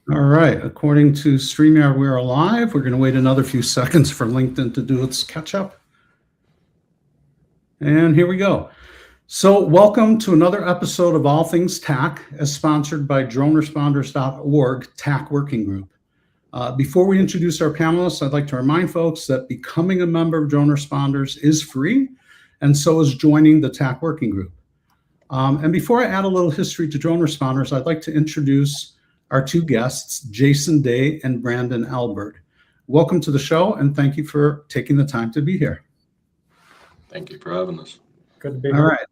All right. According to StreamYard, we're alive. We're going to wait another few seconds for LinkedIn to do its catch up. And here we go. So welcome to another episode of All Things TAC, as sponsored by Droneresponders.org TAC Working Group. Before we introduce our panelists, I'd like to remind folks that becoming a member of Drone Responders is free, and so is joining the TAC Working Group. And before I add a little history to Drone Responders, I'd like to introduce our two guests, Jason Day and Brandon Albert. Welcome to the show, and thank you for taking the time to be here. Thank you for having us. Good to be All here. right.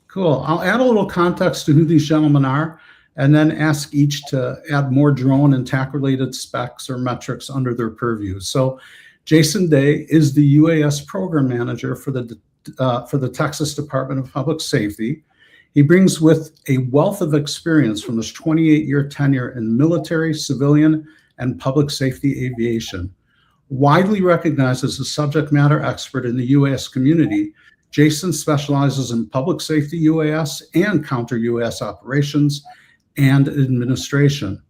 Cool. I'll add a little context to who these gentlemen are, and then ask each to add more drone and TAC-related specs or metrics under their purview. So Jason Day is the UAS program manager for the Texas Department of Public Safety. He brings with a wealth of experience from his 28-year tenure in military, civilian, and public safety aviation. Widely recognized as a subject matter expert in the UAS community, Jason specializes in public safety UAS and counter-UAS operations and administration.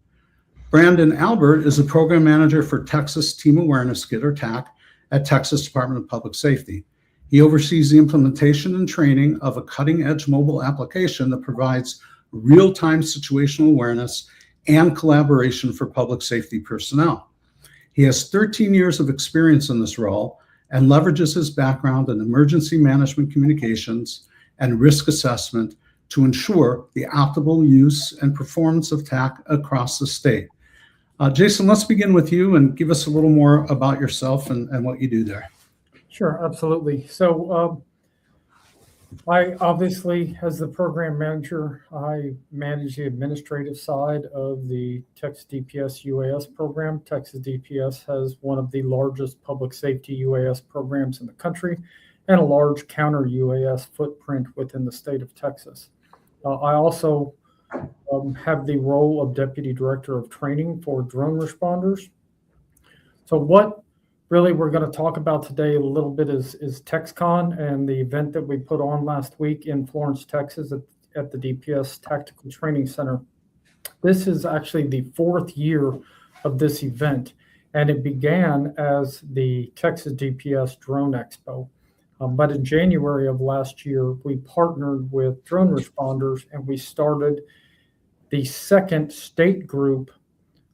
Brandon Albert is a program manager for Texas Team Awareness Kit, or TAC, at Texas Department of Public Safety. He oversees the implementation and training of a cutting-edge mobile application that provides real-time situational awareness and collaboration for public safety personnel. He has 13 years of experience in this role and leverages his background in emergency management communications and risk assessment to ensure the optimal use and performance of TAC across the state. Jason, let's begin with you and give us a little more about yourself and what you do there. Sure, absolutely. So I obviously, as the program manager, I manage the administrative side of the Texas DPS UAS program. Texas DPS has one of the largest public safety UAS programs in the country and a large counter UAS footprint within the state of Texas. I also have the role of Deputy Director of Training for Drone Responders. So what really we're going to talk about today a little bit is TEXCON and the event that we put on last week in Florence, Texas at the DPS Tactical Training Center. This is actually the fourth year of this event, and it began as the Texas DPS Drone Expo. But in January of last year, we partnered with Drone Responders and we started the second state group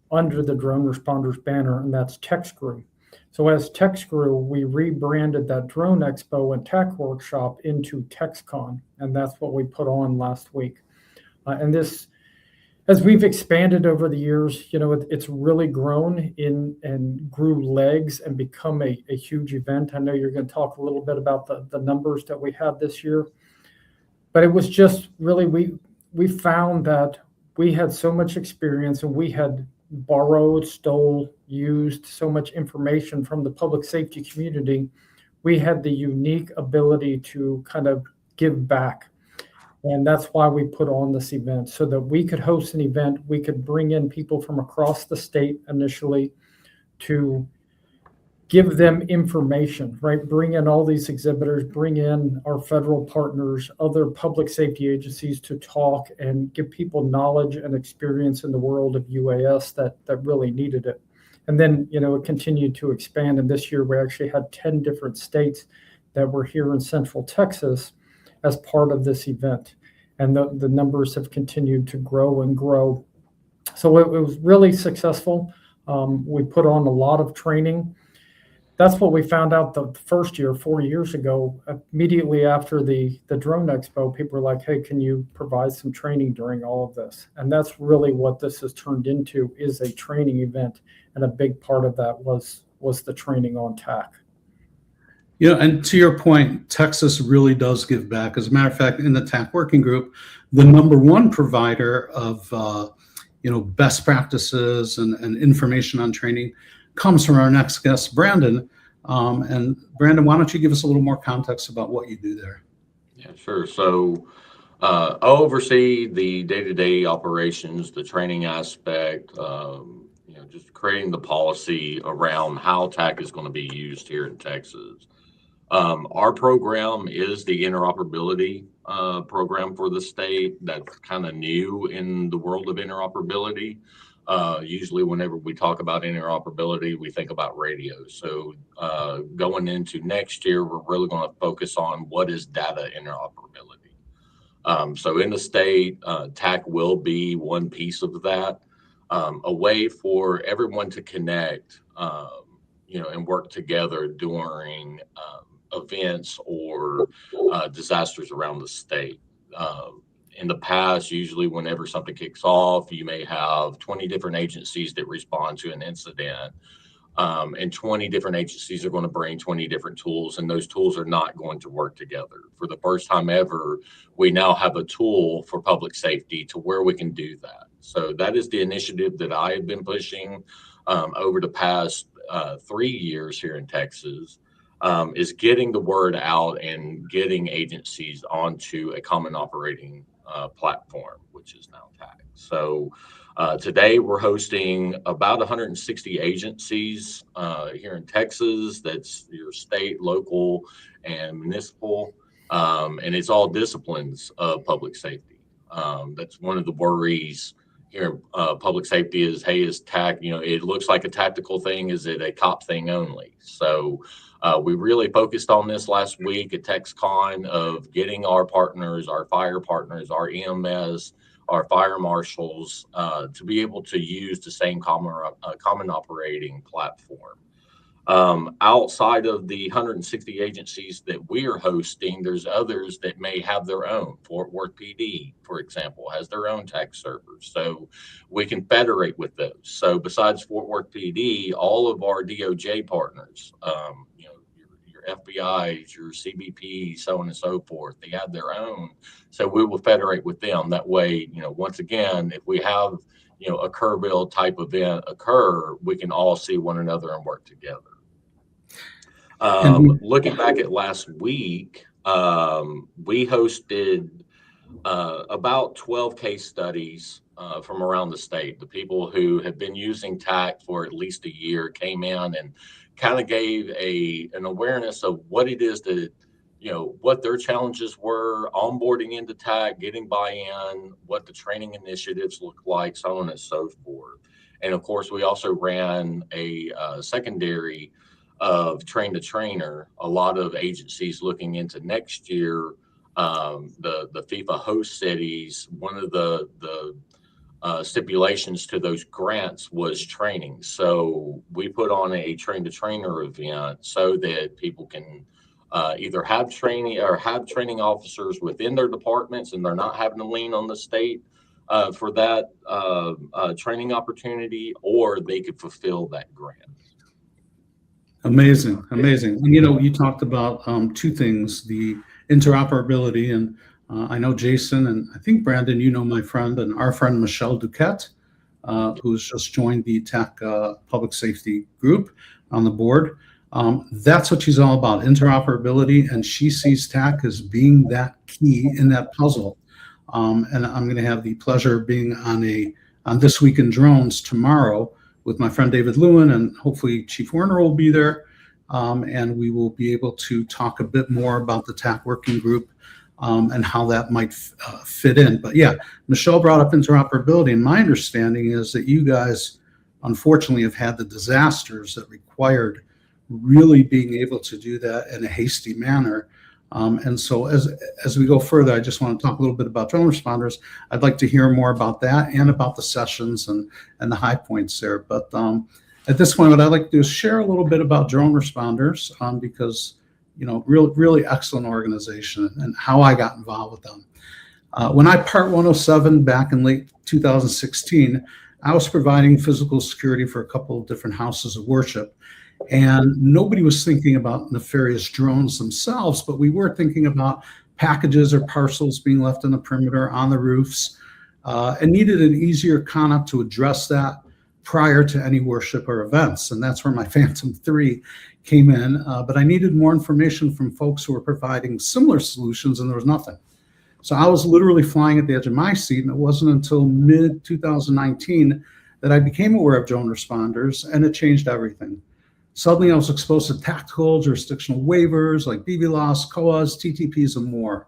under the Drone Responders banner, and that's TEXCON. So as TEXCON, we rebranded that Drone Expo and TAC Workshop into TEXCON, and that's what we put on last week. And this, as we've expanded over the years, it's really grown and grew legs and become a huge event. I know you're going to talk a little bit about the numbers that we had this year, but it was just really, we found that we had so much experience and we had borrowed, stole, used so much information from the public safety community. We had the unique ability to kind of give back. And that's why we put on this event, so that we could host an event. We could bring in people from across the state initially to give them information, right? Bring in all these exhibitors, bring in our federal partners, other public safety agencies to talk and give people knowledge and experience in the world of UAS that really needed it. And then, it continued to expand. And this year we actually had 10 different states that were here in Central Texas as part of this event. And the numbers have continued to grow and grow. So it was really successful. We put on a lot of training. That's what we found out the first year, 4 years ago. Immediately after the Drone Expo, people were like, hey, can you provide some training during all of this? And that's really what this has turned into, is a training event. And a big part of that was the training on TAC. And to your point, Texas really does give back. As a matter of fact, in the TAC Working Group, the number one provider of best practices and information on training comes from our next guest, Brandon. And Brandon, why don't you give us a little more context about what you do there? Yeah, sure. So I oversee the day-to-day operations, the training aspect, just creating the policy around how TAC is going to be used here in Texas. Our program is the interoperability program for the state. That's kind of new in the world of interoperability. Usually whenever we talk about interoperability, we think about radio. So going into next year, we're really going to focus on what is data interoperability. So in the state, TAC will be one piece of that, a way for everyone to connect, and work together during events or disasters around the state. In the past, usually whenever something kicks off, you may have 20 different agencies that respond to an incident. And 20 different agencies are going to bring 20 different tools, and those tools are not going to work together. For the first time ever, we now have a tool for public safety to where we can do that. So that is the initiative that I have been pushing over the past 3 years here in Texas, is getting the word out and getting agencies onto a common operating platform, which is now TAC. So today we're hosting about 160 agencies here in Texas. That's your state, local, and municipal. And it's all disciplines of public safety. That's one of the worries here. Public safety is, hey, is TAC, it looks like a tactical thing. Is it a cop thing only? So we really focused on this last week at TEXCON of getting our partners, our fire partners, our EMS, our fire marshals to be able to use the same common operating platform. Outside of the 160 agencies that we are hosting, there's others that may have their own. Fort Worth PD, for example, has their own TAC servers. So we can federate with those. So besides Fort Worth PD, all of our DOJ partners, your FBIs, your CBP, so on and so forth, they have their own. So we will federate with them. That way, once again, if we have, a Kerrville type event occur, we can all see one another and work together. Looking back at last week, we hosted about 12 case studies from around the state. The people who have been using TAC for at least a year came in and kind of gave an awareness of what it is that, what their challenges were, onboarding into TAC, getting buy-in, what the training initiatives look like, so on and so forth. And of course, we also ran a secondary of train to trainer. A lot of agencies looking into next year, the FIFA host cities, one of the stipulations to those grants was training. So we put on a train to trainer event so that people can either have training or have training officers within their departments, and they're not having to lean on the state for that training opportunity, or they could fulfill that grant. Amazing. And, you talked about two things, the interoperability, and I know Jason, and I think Brandon, my friend and our friend Michelle Duquette, who's just joined the TAC public safety group on the board. That's what she's all about, interoperability, and she sees TAC as being that key in that puzzle. And I'm going to have the pleasure of being on This Week in Drones tomorrow with my friend David Lewin, and hopefully Chief Werner will be there, and we will be able to talk a bit more about the TAC working group and how that might fit in. But yeah, Michelle brought up interoperability, and my understanding is that you guys, unfortunately, have had the disasters that required really being able to do that in a hasty manner. And so as we go further, I just want to talk a little bit about drone responders. I'd like to hear more about that and about the sessions and the high points there. But at this point, what I'd like to do is share a little bit about drone responders because, really excellent organization and how I got involved with them. When I Part 107 back in late 2016, I was providing physical security for a couple of different houses of worship. And nobody was thinking about nefarious drones themselves, but we were thinking about packages or parcels being left on the perimeter, on the roofs, and needed an easier conduct to address that prior to any worship or events. And that's where my Phantom 3 came in. But I needed more information from folks who were providing similar solutions, and there was nothing. So I was literally flying at the edge of my seat, and it wasn't until mid-2019 that I became aware of drone responders, and it changed everything. Suddenly, I was exposed to tactical jurisdictional waivers like BVLOS, COAs, TTPs, and more.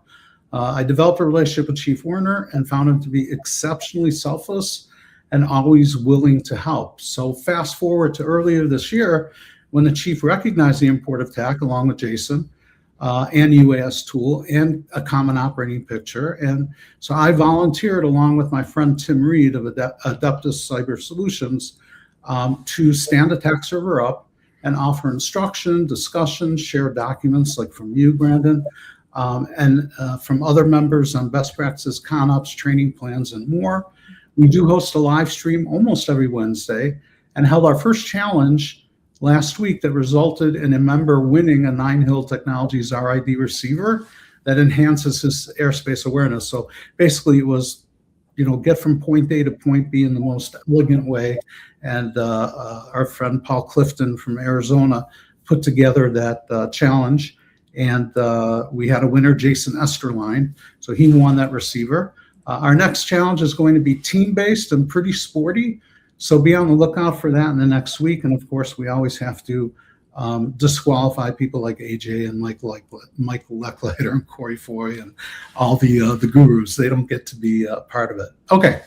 I developed a relationship with Chief Werner and found him to be exceptionally selfless and always willing to help. So fast forward to earlier this year, when the chief recognized the import of TAC along with Jason and UAS tool and a common operating picture. And so I volunteered along with my friend Tim Reed of Adeptus Cyber Solutions to stand a TAC server up and offer instruction, discussion, share documents like from you, Brandon, and from other members on best practices, ConOps, training plans, and more. We do host a live stream almost every Wednesday and held our first challenge last week that resulted in a member winning a 9 Hill Technologies RID receiver that enhances his airspace awareness. So basically it was, get from point A to point B in the most elegant way. And our friend Paul Clifton from Arizona put together that challenge. And we had a winner, Jason Esterline. So he won that receiver. Our next challenge is going to be team-based and pretty sporty. So be on the lookout for that in the next week. And of course, we always have to disqualify people like AJ and Michael Lecklider and Corey Foy and all the gurus. They don't get to be part of it. Okay,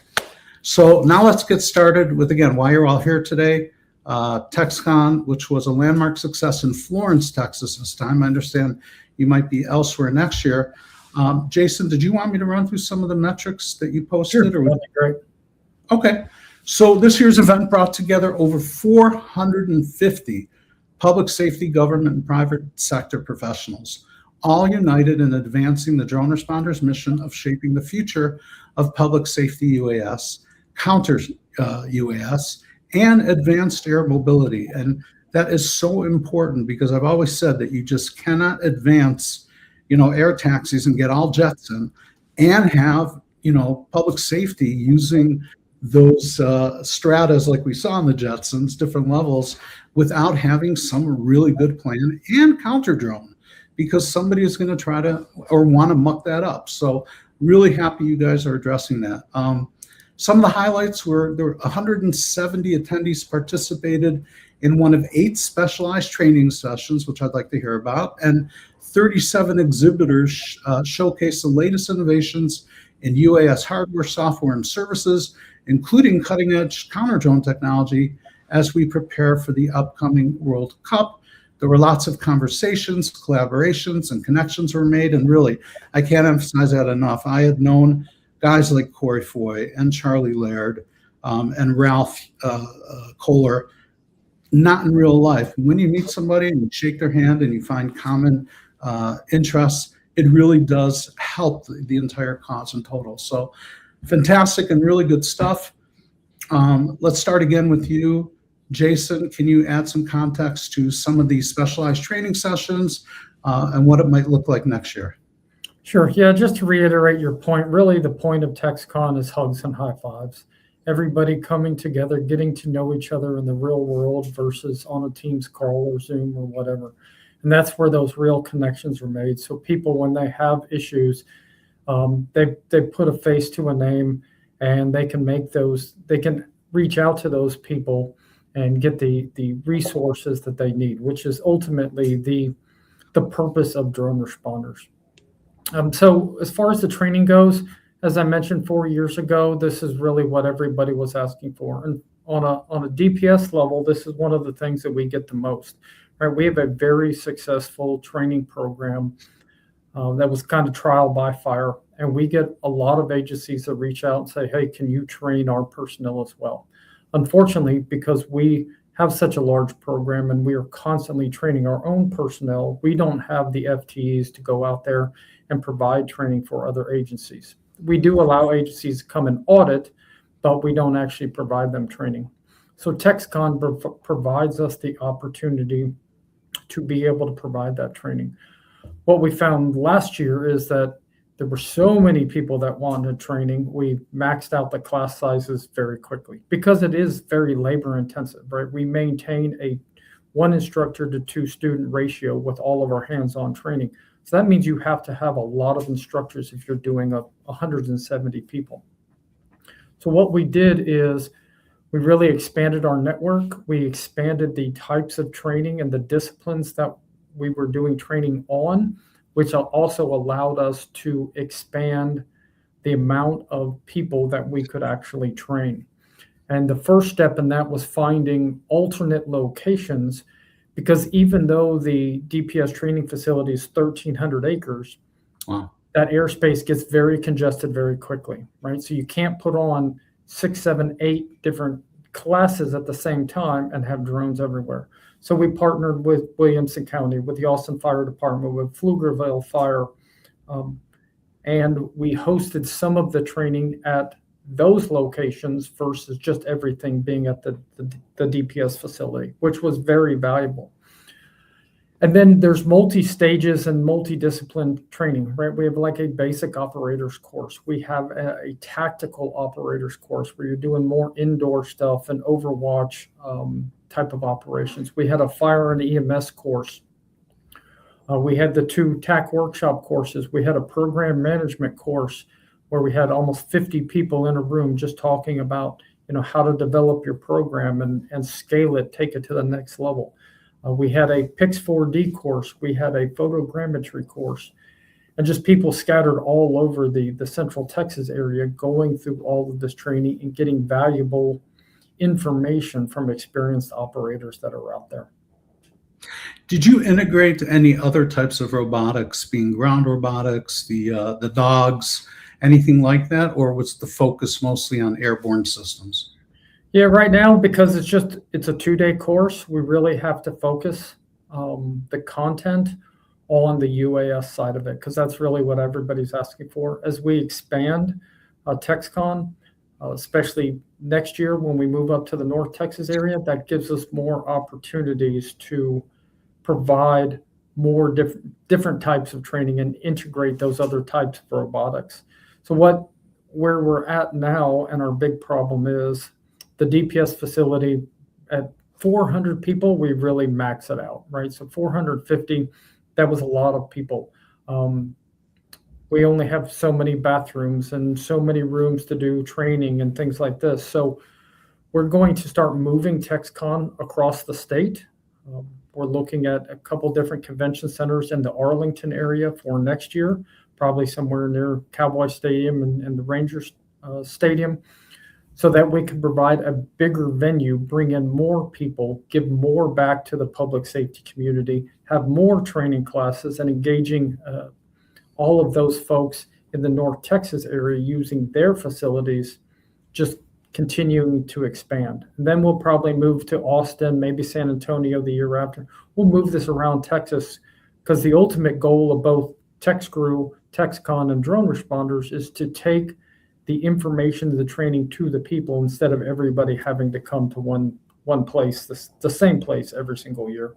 so now let's get started with, again, why you're all here today. TEXCON, which was a landmark success in Florence, Texas this time. I understand you might be elsewhere next year. Jason, did you want me to run through some of the metrics that you posted? Sure, that'd be great. Okay. So this year's event brought together over 450 public safety, government, and private sector professionals, all united in advancing the Droneresponders mission of shaping the future of public safety UAS, counter UAS, and advanced air mobility. And that is so important because I've always said that you just cannot advance, air taxis and get all jets in and have, public safety using those stratas like we saw in the Jetsons, different levels, without having some really good plan and counter drone, because somebody is going to try to or want to muck that up. So really happy you guys are addressing that. Some of the highlights were there were 170 attendees participated in one of 8 specialized training sessions, which I'd like to hear about, and 37 exhibitors showcased the latest innovations in UAS hardware, software, and services, including cutting-edge counter-drone technology as we prepare for the upcoming World Cup. There were lots of conversations, collaborations, and connections were made, and really, I can't emphasize that enough. I had known guys like Corey Foy and Charlie Laird and Ralph Kohler, not in real life. When you meet somebody and you shake their hand and you find common interests, it really does help the entire cause in total. So fantastic and really good stuff. Let's start again with you. Jason, can you add some context to some of these specialized training sessions and what it might look like next year? Sure. Yeah, just to reiterate your point, really the point of TEXCON is hugs and high fives. Everybody coming together, getting to know each other in the real world versus on a Teams call or Zoom or whatever. And that's where those real connections are made. So people, when they have issues, they put a face to a name, and they can reach out to those people and get the resources that they need, which is ultimately the purpose of drone responders. So as far as the training goes, as I mentioned 4 years ago, this is really what everybody was asking for. And on a DPS level, this is one of the things that we get the most. Right? We have a very successful training program that was kind of trial by fire. And we get a lot of agencies that reach out and say, hey, can you train our personnel as well? Unfortunately, because we have such a large program and we are constantly training our own personnel, we don't have the FTEs to go out there and provide training for other agencies. We do allow agencies to come and audit, but we don't actually provide them training. So TEXCON provides us the opportunity to be able to provide that training. What we found last year is that there were so many people that wanted training. We maxed out the class sizes very quickly because it is very labor intensive, right? We maintain a 1 instructor to 2 student ratio with all of our hands-on training. So that means you have to have a lot of instructors if you're doing 170 people. So what we did is we really expanded our network. We expanded the types of training and the disciplines that we were doing training on, which also allowed us to expand the amount of people that we could actually train. And the first step in that was finding alternate locations, because even though the DPS training facility is 1,300 acres, Wow. that airspace gets very congested very quickly, right? So you can't put on 6, 7, 8 different classes at the same time and have drones everywhere. So we partnered with Williamson County, with the Austin Fire Department, with Pflugerville Fire, and we hosted some of the training at those locations versus just everything being at the DPS facility, which was very valuable. And then there's multi-stages and multi-discipline training, right? We have like a basic operators course. We have a tactical operators course where you're doing more indoor stuff and Overwatch type of operations. We had a fire and EMS course. We had the 2 TAC workshop courses. We had a program management course where we had almost 50 people in a room just talking about, how to develop your program and scale it, take it to the next level. We had a PIX4D course. We had a photogrammetry course, and just people scattered all over the Central Texas area going through all of this training and getting valuable information from experienced operators that are out there. Did you integrate any other types of robotics, being ground robotics, the dogs, anything like that, or was the focus mostly on airborne systems? Yeah, right now, because it's a 2-day course, we really have to focus the content on the UAS side of it, because that's really what everybody's asking for. As we expand TEXCON, especially next year when we move up to the North Texas area, that gives us more opportunities to provide more different types of training and integrate those other types of robotics. So where we're at now, and our big problem is the DPS facility at 400 people, we really max it out, right? So 450, that was a lot of people. We only have so many bathrooms and so many rooms to do training and things like this. So we're going to start moving TEXCON across the state. We're looking at a couple different convention centers in the Arlington area for next year, probably somewhere near Cowboy Stadium and the Rangers Stadium, so that we can provide a bigger venue, bring in more people, give more back to the public safety community, have more training classes, and engaging all of those folks in the North Texas area using their facilities, just continuing to expand. And then we'll probably move to Austin, maybe San Antonio the year after. We'll move this around Texas, because the ultimate goal of both TexCrew, TEXCON, and Droneresponders is to take the information, the training to the people, instead of everybody having to come to one place, the same place every single year.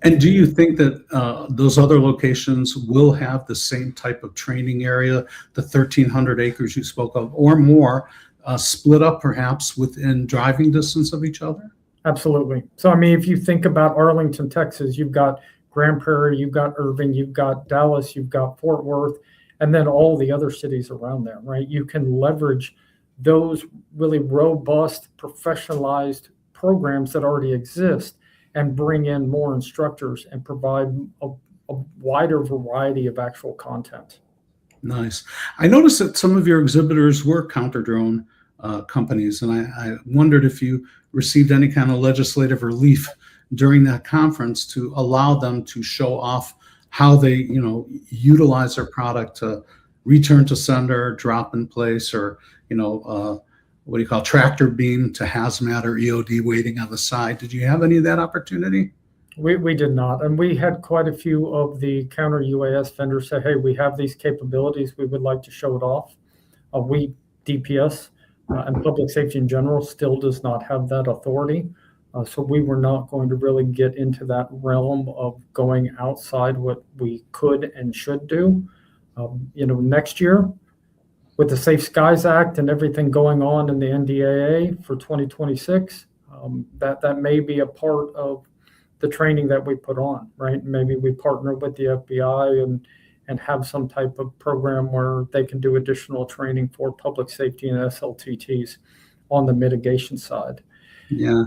And do you think that those other locations will have the same type of training area, the 1,300 acres you spoke of, or more, split up perhaps within driving distance of each other? Absolutely. So, I mean, if you think about Arlington, Texas, you've got Grand Prairie, you've got Irving, you've got Dallas, you've got Fort Worth, and then all the other cities around there, right? You can leverage those really robust, professionalized programs that already exist and bring in more instructors and provide a wider variety of actual content. Nice. I noticed that some of your exhibitors were counter-drone companies, and I wondered if you received any kind of legislative relief during that conference to allow them to show off how they, utilize their product to return to sender, drop in place, or, what do you call tractor beam to hazmat or EOD waiting on the side. Did you have any of that opportunity? We did not. And we had quite a few of the counter UAS vendors say, hey, we have these capabilities. We would like to show it off. We, DPS, and public safety in general, still does not have that authority. So we were not going to really get into that realm of going outside what we could and should do. Next year, with the Safe Skies Act and everything going on in the NDAA for 2026, that may be a part of the training that we put on, right? Maybe we partner with the FBI and have some type of program where they can do additional training for public safety and SLTTs on the mitigation side. Yeah.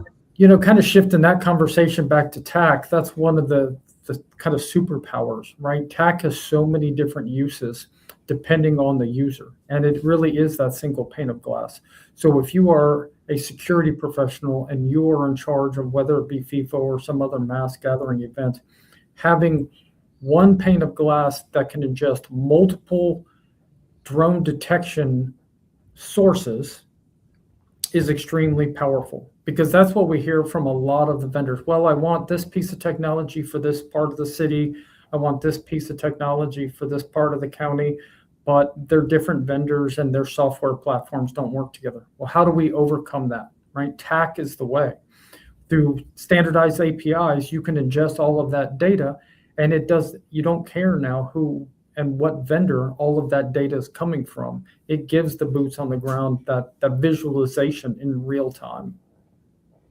Kind of shifting that conversation back to TAC, that's one of the kind of superpowers, right? TAC has so many different uses depending on the user, and it really is that single pane of glass. So if you are a security professional and you are in charge of whether it be FIFA or some other mass gathering event, having one pane of glass that can ingest multiple drone detection sources is extremely powerful, because that's what we hear from a lot of the vendors. Well, I want this piece of technology for this part of the city. I want this piece of technology for this part of the county, but they're different vendors and their software platforms don't work together. Well, how do we overcome that, right? TAC is the way. Through standardized APIs, you can ingest all of that data, and you don't care now who and what vendor all of that data is coming from. It gives the boots on the ground that visualization in real time.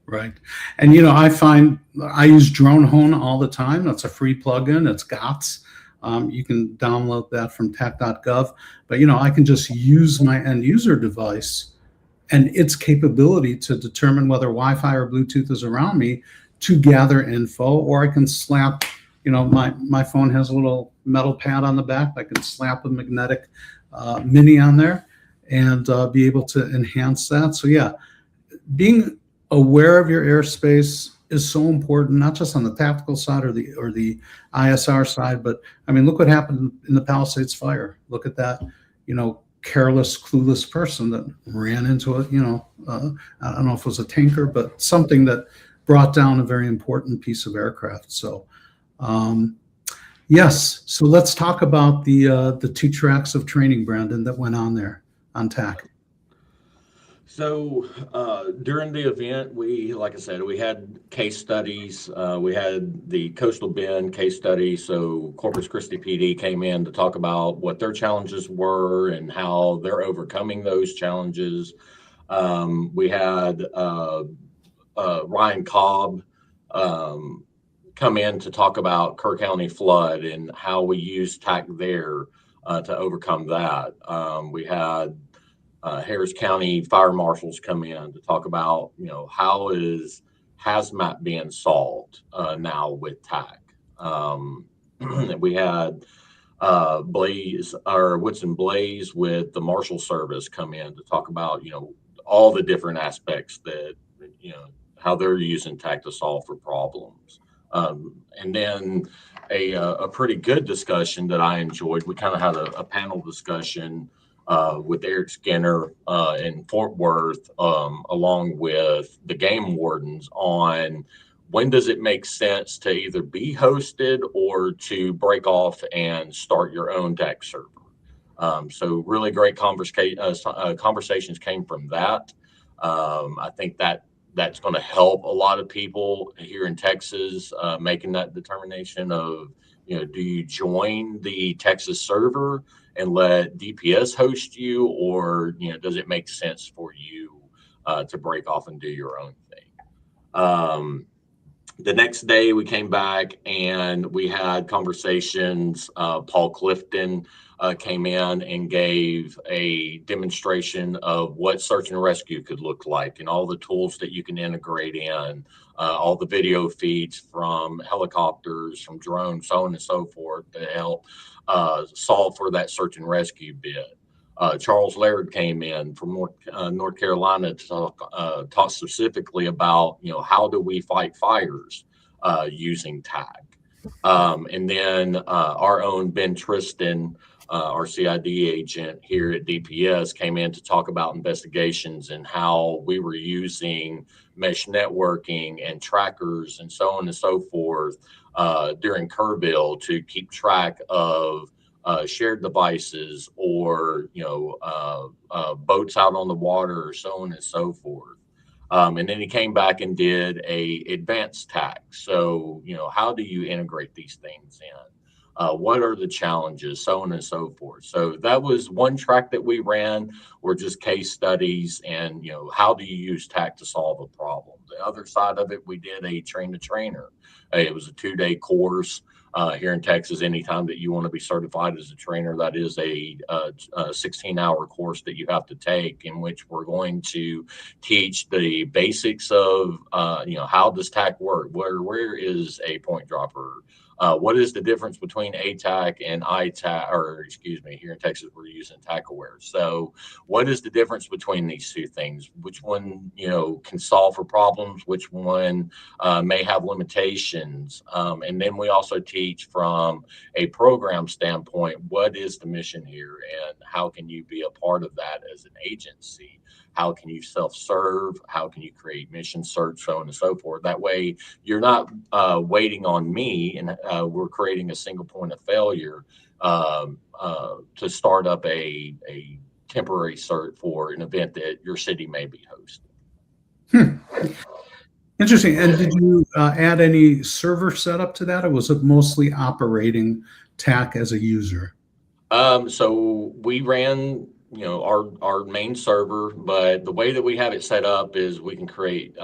Right. And, I find I use Drone Hone all the time. That's a free plugin. It's GOTS. You can download that from tech.gov. But, I can just use my end user device and its capability to determine whether Wi-Fi or Bluetooth is around me to gather info, or I can slap, my phone has a little metal pad on the back. I can slap a magnetic mini on there and be able to enhance that. So yeah, being aware of your airspace is so important, not just on the tactical side or the ISR side, but I mean, look what happened in the Palisades fire. Look at that, careless, clueless person that ran into a, I don't know if it was a tanker, but something that brought down a very important piece of aircraft. So, yes. So let's talk about the 2 tracks of training, Brandon, that went on there on TAC. So during the event, like I said, we had case studies. We had the Coastal Bend case study. So Corpus Christi PD came in to talk about what their challenges were and how they're overcoming those challenges. We had Ryan Cobb come in to talk about Kerr County flood and how we use TAC there to overcome that. We had Harris County fire marshals come in to talk about, how is hazmat being solved now with TAC. We had Woodson Blaze with the Marshal Service come in to talk about, all the different aspects that, how they're using TAC to solve for problems. And then a pretty good discussion that I enjoyed. We kind of had a panel discussion with Eric Skinner in Fort Worth, along with the game wardens, on when does it make sense to either be hosted or to break off and start your own TAC server. So really great conversations came from that. I think that's going to help a lot of people here in Texas making that determination of, do you join the Texas server and let DPS host you, or does it make sense for you to break off and do your own thing? The next day we came back and we had conversations. Paul Clifton came in and gave a demonstration of what search and rescue could look like and all the tools that you can integrate in, all the video feeds from helicopters, from drones, so on and so forth, to help solve for that search and rescue bit. Charles Laird came in from North Carolina to talk specifically about, how do we fight fires using TAC. And then our own Ben Tristan, our CID agent here at DPS, came in to talk about investigations and how we were using mesh networking and trackers and so on and so forth during Kerrville to keep track of shared devices or, boats out on the water, or so on and so forth. And then he came back and did a advanced TAC. So, how do you integrate these things in? What are the challenges, so on and so forth. So that was one track that we ran, were just case studies and, how do you use TAC to solve a problem? The other side of it, we did a train the trainer. It was a 2-day course. Here in Texas, anytime that you want to be certified as a trainer, that is a 16-hour course that you have to take, in which we're going to teach the basics of, how does TAC work? Where is a point dropper What is the difference between ATAC and ITAC, or excuse me, here in Texas, we're using TAC-aware. So what is the difference between these two things? Which one, can solve for problems? Which one may have limitations? And then we also teach from a program standpoint, what is the mission here and how can you be a part of that as an agency? How can you self-serve? How can you create mission search, so on and so forth? That way you're not waiting on me, and we're creating a single point of failure to start up a temporary cert for an event that your city may be hosting. Interesting. And did you add any server setup to that, or was it mostly operating TAC as a user? So we ran, our main server, but the way that we have it set up is we can create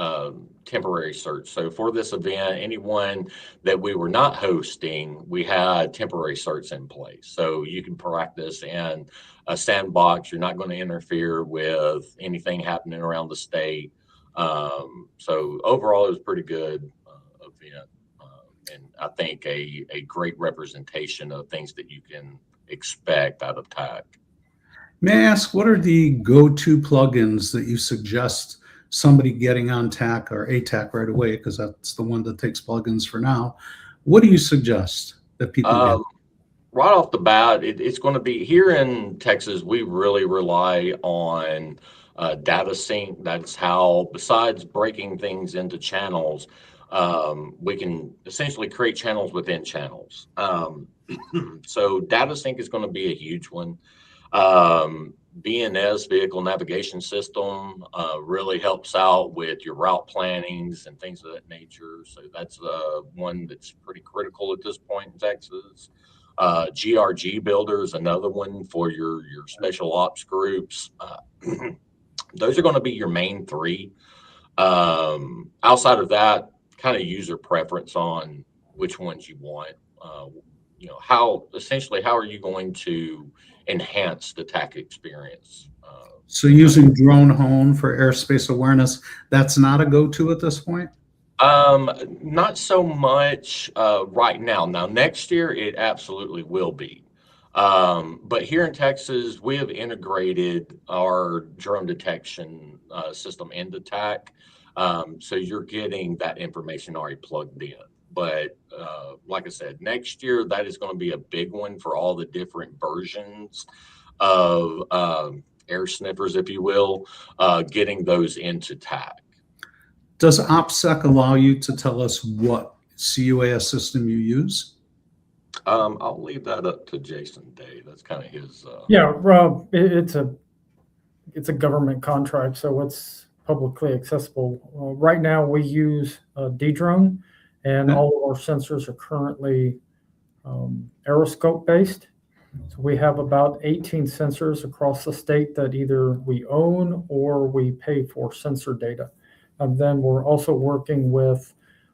temporary search. So for this event, anyone that we were not hosting, we had temporary certs in place. So you can practice in a sandbox. You're not going to interfere with anything happening around the state. So overall, it was pretty good event. And I think a great representation of things that you can expect out of TAC. May I ask, what are the go-to plugins that you suggest somebody getting on TAC or ATAC right away, because that's the one that takes plugins for now? What do you suggest that people get? Right off the bat, it's going to be here in Texas. We really rely on data sync. That's how, besides breaking things into channels, we can essentially create channels within channels. So data sync is going to be a huge one. BNS, vehicle navigation system, really helps out with your route plannings and things of that nature. So that's one that's pretty critical at this point in Texas. GRG Builder is another one for your special ops groups. Those are going to be your main three. Outside of that, kind of user preference on which ones you want. How are you going to enhance the TAC experience? So using Drone Home for airspace awareness, that's not a go-to at this point? Not so much right now. Now, next year, it absolutely will be. But here in Texas, we have integrated our drone detection system into TAC. So you're getting that information already plugged in. But like I said, next year, that is going to be a big one for all the different versions of air sniffers, if you will, getting those into TAC. Does OPSEC allow you to tell us what CUAS system you use? I'll leave that up to Jason Day. That's kind of his. Yeah, Rob, it's a government contract, so it's publicly accessible. Right now, we use Drone, and all of our sensors are currently aeroscope based. So we have about 18 sensors across the state that either we own or we pay for sensor data. And then we're also working with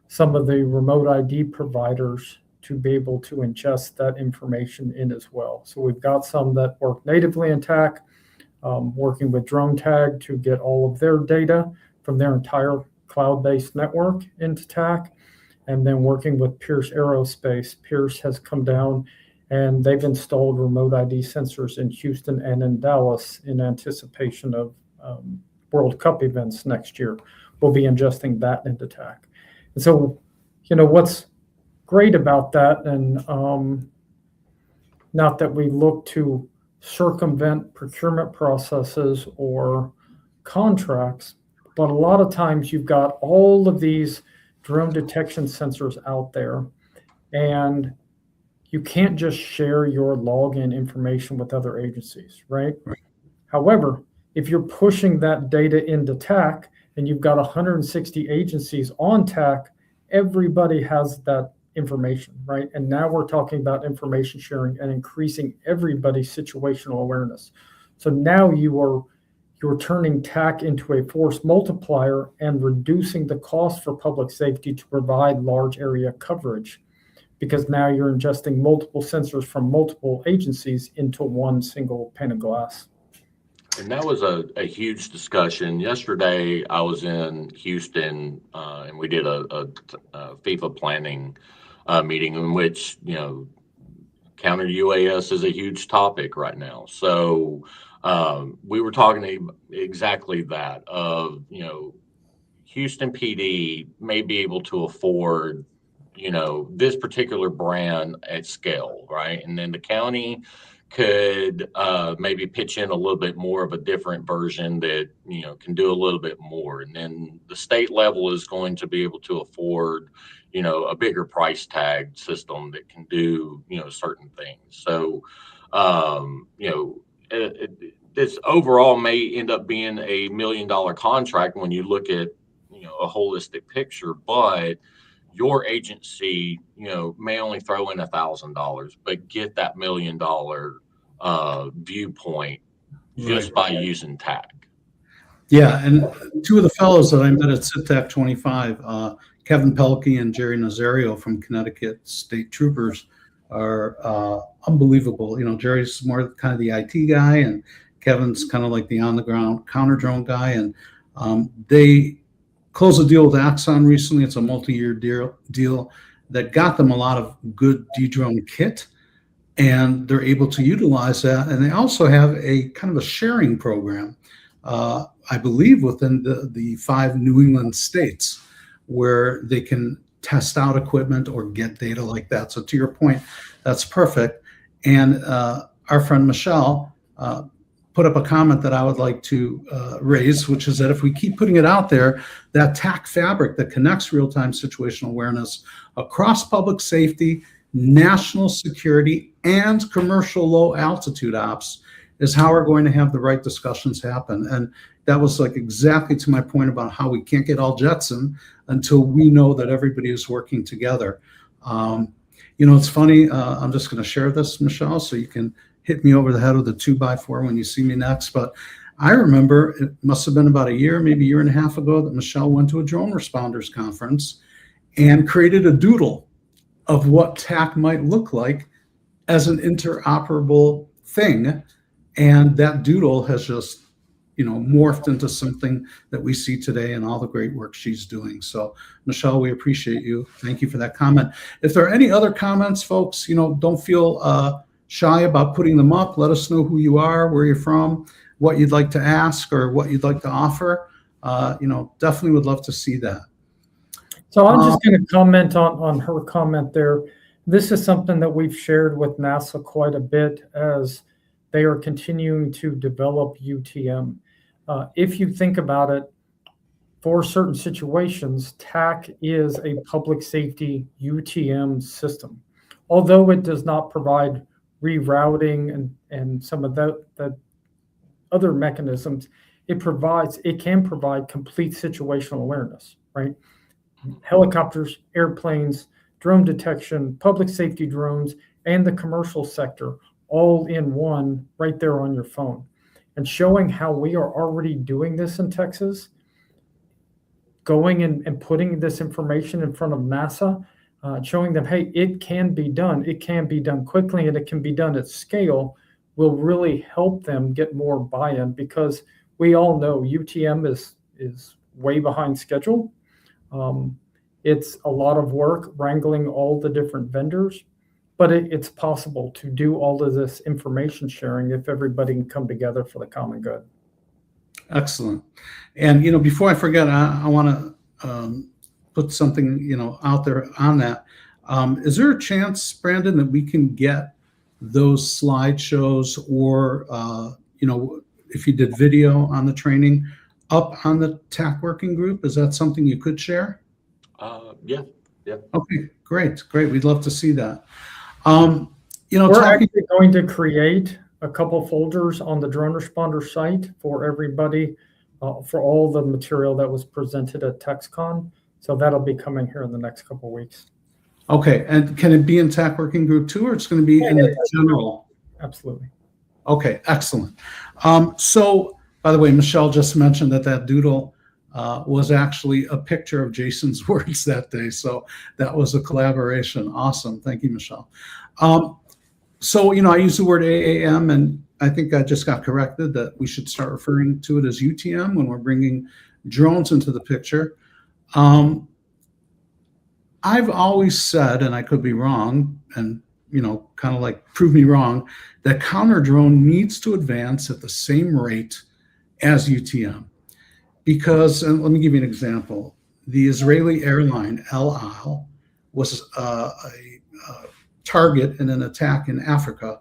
some of the remote ID providers to be able to ingest that information in as well. So we've got some that work natively in TAC, working with Drone Tag to get all of their data from their entire cloud-based network into TAC, and then working with Pierce Aerospace. Pierce has come down and they've installed remote ID sensors in Houston and in Dallas in anticipation of World Cup events next year. We'll be ingesting that into TAC. And so, what's great about that, and not that we look to circumvent procurement processes or contracts, but a lot of times you've got all of these drone detection sensors out there, and you can't just share your login information with other agencies, right? However, if you're pushing that data into TAC and you've got 160 agencies on TAC, everybody has that information, right? And now we're talking about information sharing and increasing everybody's situational awareness. So now you're turning TAC into a force multiplier and reducing the cost for public safety to provide large area coverage, because now you're ingesting multiple sensors from multiple agencies into one single pane of glass. And that was a huge discussion. Yesterday, I was in Houston and we did a FIFA planning meeting in which, counter UAS is a huge topic right now. So we were talking exactly that of, Houston PD may be able to afford, this particular brand at scale, right? And then the county could maybe pitch in a little bit more of a different version that, can do a little bit more. And then the state level is going to be able to afford, a bigger price tag system that can do, certain things. So, this overall may end up being $1 million contract when you look at, a holistic picture, but your agency, may only throw in $1,000, but get that $1 million viewpoint just by using TAC. Yeah, and two of the fellows that I met at SITAC 25, Kevin Pelkey and Jerry Nazario from Connecticut State Troopers, are unbelievable. Jerry's more kind of the IT guy, and Kevin's kind of like the on-the-ground counter drone guy. And they closed a deal with Axon recently. It's a multi-year deal that got them a lot of good D-drone kit, and they're able to utilize that. And they also have a kind of a sharing program, I believe, within the 5 New England states, where they can test out equipment or get data like that. So to your point, that's perfect. And our friend Michelle put up a comment that I would like to raise, which is that if we keep putting it out there, that TAC fabric that connects real-time situational awareness across public safety, national security, and commercial low-altitude ops is how we're going to have the right discussions happen. And that was like exactly to my point about how we can't get all Jetson until we know that everybody is working together. It's funny. I'm just going to share this, Michelle, so you can hit me over the head with a 2x4 when you see me next. But I remember it must have been about a year, maybe a year and a half ago, that Michelle went to a Droneresponders conference and created a doodle of what TAC might look like as an interoperable thing. And that doodle has just, morphed into something that we see today and all the great work she's doing. So, Michelle, we appreciate you. Thank you for that comment. If there are any other comments, folks, don't feel shy about putting them up. Let us know who you are, where you're from, what you'd like to ask, or what you'd like to offer. Definitely would love to see that. So I'm just going to comment on her comment there. This is something that we've shared with NASA quite a bit as they are continuing to develop UTM. If you think about it, for certain situations, TAC is a public safety UTM system. Although it does not provide rerouting and some of the other mechanisms, it can provide complete situational awareness, right? Helicopters, airplanes, drone detection, public safety drones, and the commercial sector all in one right there on your phone. And showing how we are already doing this in Texas, going and putting this information in front of NASA, showing them, hey, it can be done. It can be done quickly, and it can be done at scale, will really help them get more buy-in, because we all know UTM is way behind schedule. It's a lot of work wrangling all the different vendors, but it's possible to do all of this information sharing if everybody can come together for the common good. Excellent. And, before I forget, I want to put something, out there on that. Is there a chance, Brandon, that we can get those slideshows or, if you did video on the training up on the TAC working group? Is that something you could share? Yeah. Okay, great. We'd love to see that. We're actually going to create a couple folders on the Droneresponder site for everybody, for all the material that was presented at TEXCON. So that'll be coming here in the next couple of weeks. Okay, and can it be in TAC working group too, or it's going to be in the general? Absolutely. Okay, excellent. So, by the way, Michelle just mentioned that doodle was actually a picture of Jason's words that day. So that was a collaboration. Awesome. Thank you, Michelle. So, I use the word AAM, and I think I just got corrected that we should start referring to it as UTM when we're bringing drones into the picture. I've always said, and I could be wrong, and kind of like prove me wrong, that counter drone needs to advance at the same rate as UTM. Because, and let me give you an example. The Israeli airline El Al was a target in an attack in Africa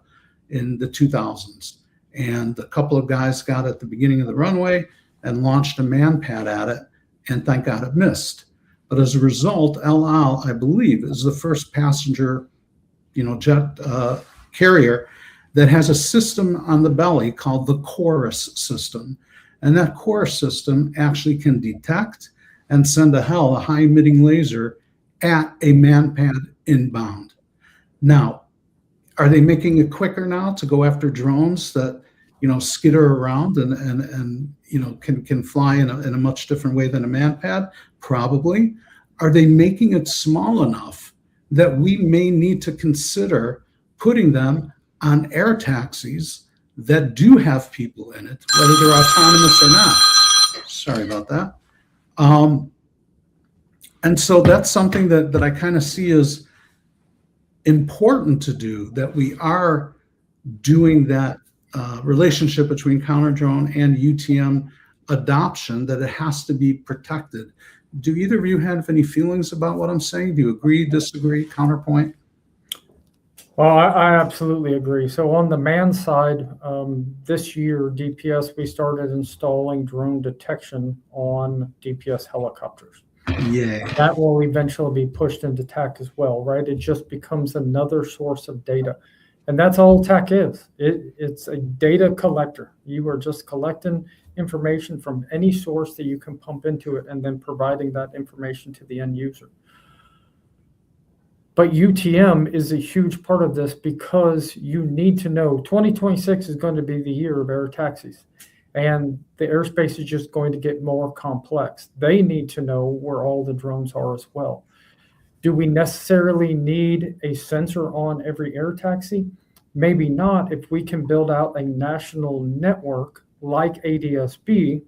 in the 2000s. And a couple of guys got at the beginning of the runway and launched a manpad at it, and thank God it missed. But as a result, El Al, I believe, is the first passenger, jet carrier that has a system on the belly called the Chorus system. And that Chorus system actually can detect and send a high emitting laser at a manpad inbound. Now, are they making it quicker now to go after drones that skitter around and can fly in a much different way than a manpad? Probably. Are they making it small enough that we may need to consider putting them on air taxis that do have people in it, whether they're autonomous or not? Sorry about that. And so that's something that I kind of see as important to do, that we are doing that relationship between counter drone and UTM adoption, that it has to be protected. Do either of you have any feelings about what I'm saying? Do you agree, disagree, counterpoint? Well, I absolutely agree. So on the man side, this year, DPS, we started installing drone detection on DPS helicopters. Yeah. That will eventually be pushed into TAC as well, right? It just becomes another source of data. And that's all TAC is. It's a data collector. You are just collecting information from any source that you can pump into it and then providing that information to the end user. But UTM is a huge part of this, because you need to know 2026 is going to be the year of air taxis, and the airspace is just going to get more complex. They need to know where all the drones are as well. Do we necessarily need a sensor on every air taxi? Maybe not, if we can build out a national network like ADSB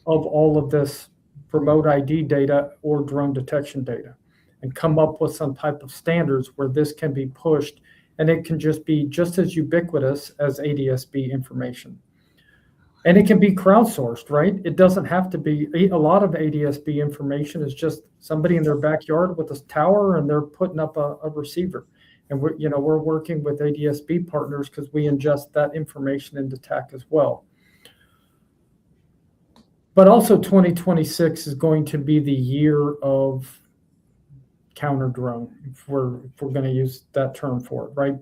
of all of this remote ID data or drone detection data, and come up with some type of standards where this can be pushed, and it can just be just as ubiquitous as ADSB information. And it can be crowdsourced, right? It doesn't have to be. A lot of ADSB information is just somebody in their backyard with a tower, and they're putting up a receiver. And we're working with ADSB partners because we ingest that information into TAC as well. But also 2026 is going to be the year of counter drone, if we're going to use that term for it, right?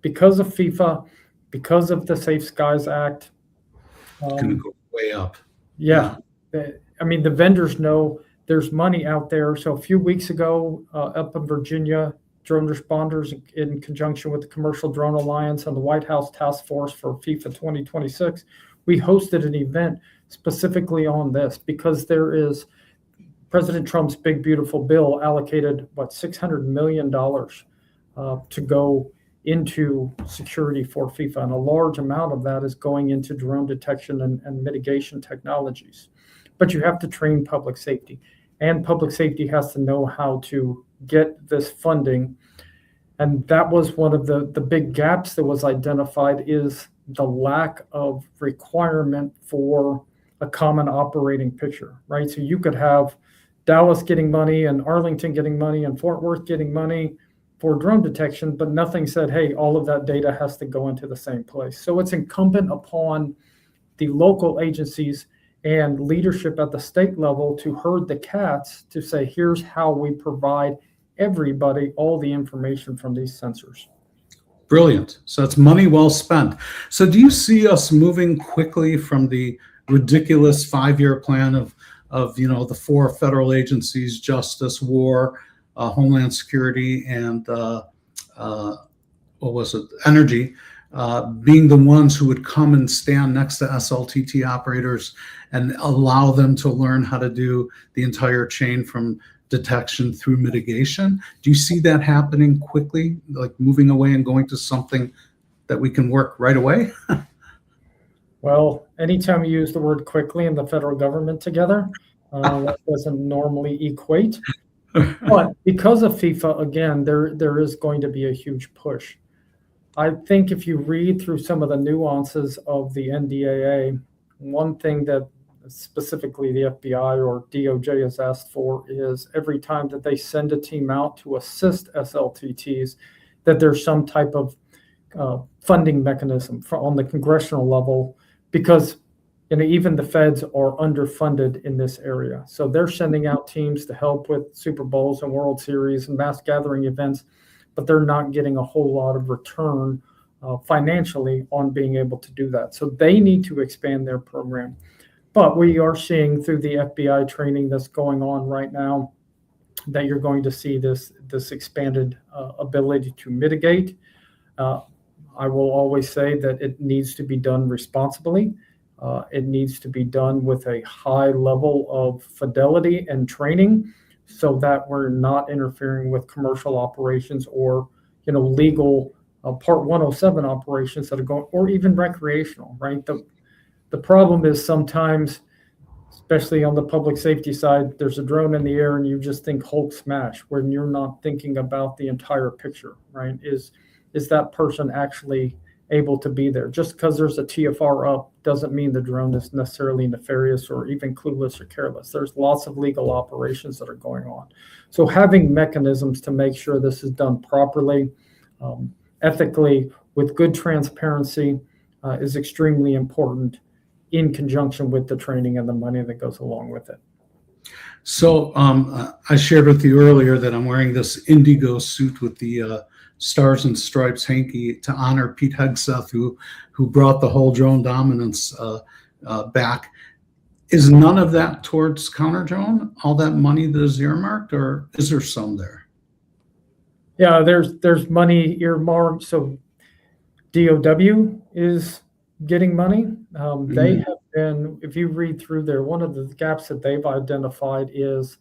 Because of FIFA, because of the Safe Skies Act. It's going to go way up. Yeah. I mean, the vendors know there's money out there. So a few weeks ago, up in Virginia, Droneresponders, in conjunction with the Commercial Drone Alliance and the White House Task Force for FIFA 2026, we hosted an event specifically on this, because there is President Trump's big, beautiful bill allocated, $600 million to go into security for FIFA. And a large amount of that is going into drone detection and mitigation technologies. But you have to train public safety, and public safety has to know how to get this funding. And that was one of the big gaps that was identified, is the lack of requirement for a common operating picture, right? So you could have Dallas getting money and Arlington getting money and Fort Worth getting money for drone detection, but nothing said, hey, all of that data has to go into the same place. So it's incumbent upon the local agencies and leadership at the state level to herd the cats, to say, here's how we provide everybody all the information from these sensors. Brilliant. So it's money well spent. So do you see us moving quickly from the ridiculous 5-year plan of the 4 federal agencies, Justice, War, Homeland Security, and Energy, being the ones who would come and stand next to SLTT operators and allow them to learn how to do the entire chain from detection through mitigation? Do you see that happening quickly, like moving away and going to something that we can work right away? Well, anytime you use the word quickly and the federal government together, that doesn't normally equate. But because of FIFA, again, there is going to be a huge push. I think if you read through some of the nuances of the NDAA, one thing that specifically the FBI or DOJ has asked for is every time that they send a team out to assist SLTTs, that there's some type of funding mechanism on the congressional level, because even the feds are underfunded in this area. So they're sending out teams to help with Super Bowls and World Series and mass gathering events, but they're not getting a whole lot of return financially on being able to do that. So they need to expand their program. But we are seeing through the FBI training that's going on right now that you're going to see this expanded ability to mitigate. I will always say that it needs to be done responsibly. It needs to be done with a high level of fidelity and training so that we're not interfering with commercial operations or, legal Part 107 operations that are going, or even recreational, right? The problem is sometimes, especially on the public safety side, there's a drone in the air and you just think Hulk smash when you're not thinking about the entire picture, right? Is that person actually able to be there? Just because there's a TFR up doesn't mean the drone is necessarily nefarious or even clueless or careless. There's lots of legal operations that are going on. So having mechanisms to make sure this is done properly, ethically, with good transparency is extremely important in conjunction with the training and the money that goes along with it. So I shared with you earlier that I'm wearing this indigo suit with the Stars and Stripes hanky to honor Pete Hegseth, who brought the whole drone dominance back. Is none of that towards counter drone? All that money that is earmarked, or is there some there? Yeah, there's money earmarked. So DOW is getting money. They have been, if you read through there, one of the gaps that they've identified is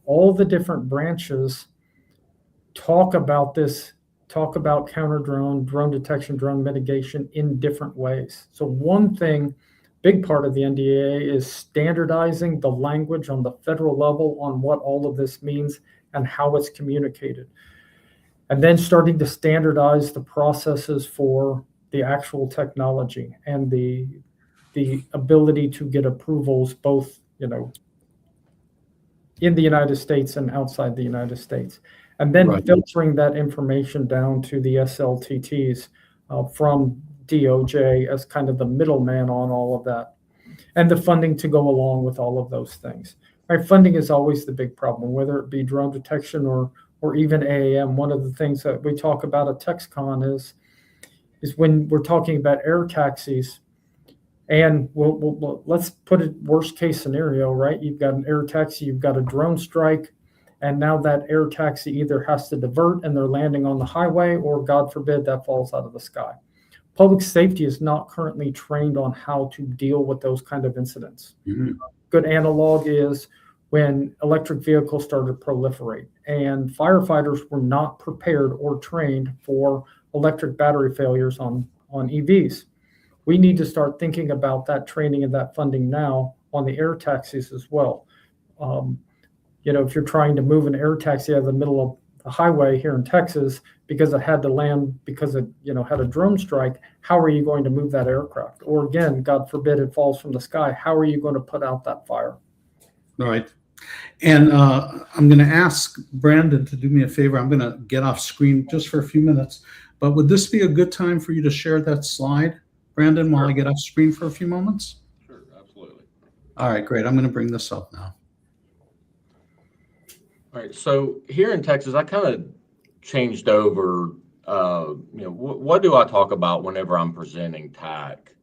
all the different branches talk about counter drone, drone detection, drone mitigation in different ways. So one thing, big part of the NDAA is standardizing the language on the federal level on what all of this means and how it's communicated. And then starting to standardize the processes for the actual technology and the ability to get approvals both, in the United States and outside the United States. And then filtering that information down to the SLTTs from DOJ as kind of the middleman on all of that. And the funding to go along with all of those things. Right? Funding is always the big problem, whether it be drone detection or even AAM. One of the things that we talk about at TEXCON is when we're talking about air taxis, and let's put it worst case scenario, right? You've got an air taxi, you've got a drone strike, and now that air taxi either has to divert and they're landing on the highway, or God forbid that falls out of the sky. Public safety is not currently trained on how to deal with those kind of incidents. Mm-hmm. Good analog is when electric vehicles started to proliferate and firefighters were not prepared or trained for electric battery failures on EVs. We need to start thinking about that training and that funding now on the air taxis as well. If you're trying to move an air taxi out of the middle of the highway here in Texas because it had to land because it had a drone strike, how are you going to move that aircraft? Or again, God forbid it falls from the sky, how are you going to put out that fire? All right. And I'm going to ask Brandon to do me a favor. I'm going to get off screen just for a few minutes, but would this be a good time for you to share that slide, Brandon, while I get off screen for a few moments? Sure, absolutely. All right, great. I'm going to bring this up now. All right, so here in Texas, I kind of changed over, what do I talk about whenever I'm presenting TAC,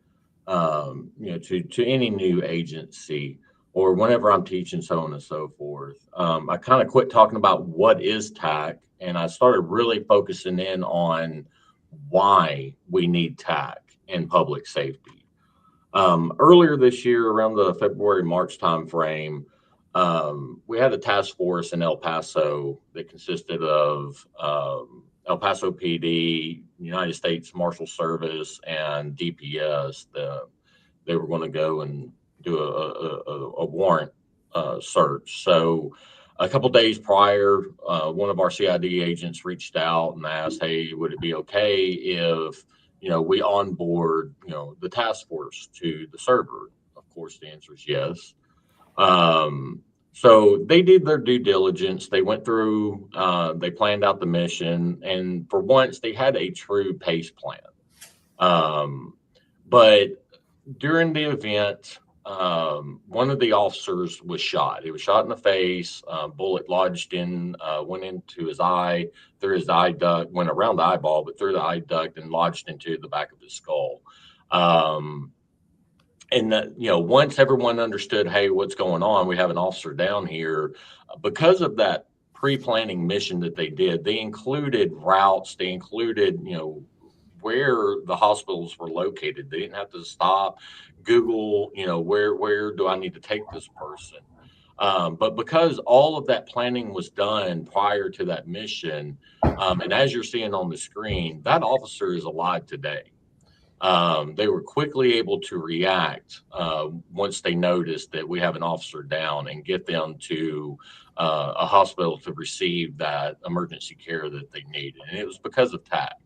to any new agency, or whenever I'm teaching, so on and so forth. I kind of quit talking about what is TAC, and I started really focusing in on why we need TAC in public safety. Earlier this year, around the February-March timeframe, we had a task force in El Paso that consisted of El Paso PD, United States Marshal Service, and DPS. They were going to go and do a warrant search. So a couple days prior, one of our CID agents reached out and asked, "Hey, would it be okay if we onboard the task force to the server?" Of course, the answer is yes. So they did their due diligence. They went through, they planned out the mission, and for once, they had a true PACE plan. But during the event, one of the officers was shot. He was shot in the face. Bullet lodged went into his eye, through his eye duct, went around the eyeball, but through the eye duct and lodged into the back of his skull. And once everyone understood, hey, what's going on? We have an officer down here. Because of that pre-planning mission that they did, they included routes. They included, where the hospitals were located. They didn't have to stop, Google, where do I need to take this person? But because all of that planning was done prior to that mission, and as you're seeing on the screen, that officer is alive today. They were quickly able to react once they noticed that we have an officer down and get them to a hospital to receive that emergency care that they needed. And it was because of TAC.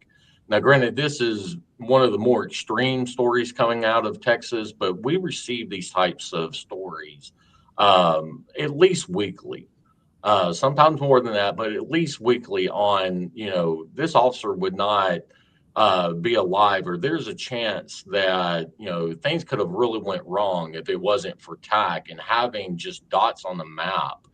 Now, granted, this is one of the more extreme stories coming out of Texas, but we receive these types of stories at least weekly. Sometimes more than that, but at least weekly on, this officer would not be alive, or there's a chance that things could have really went wrong if it wasn't for TAC and having just dots on the map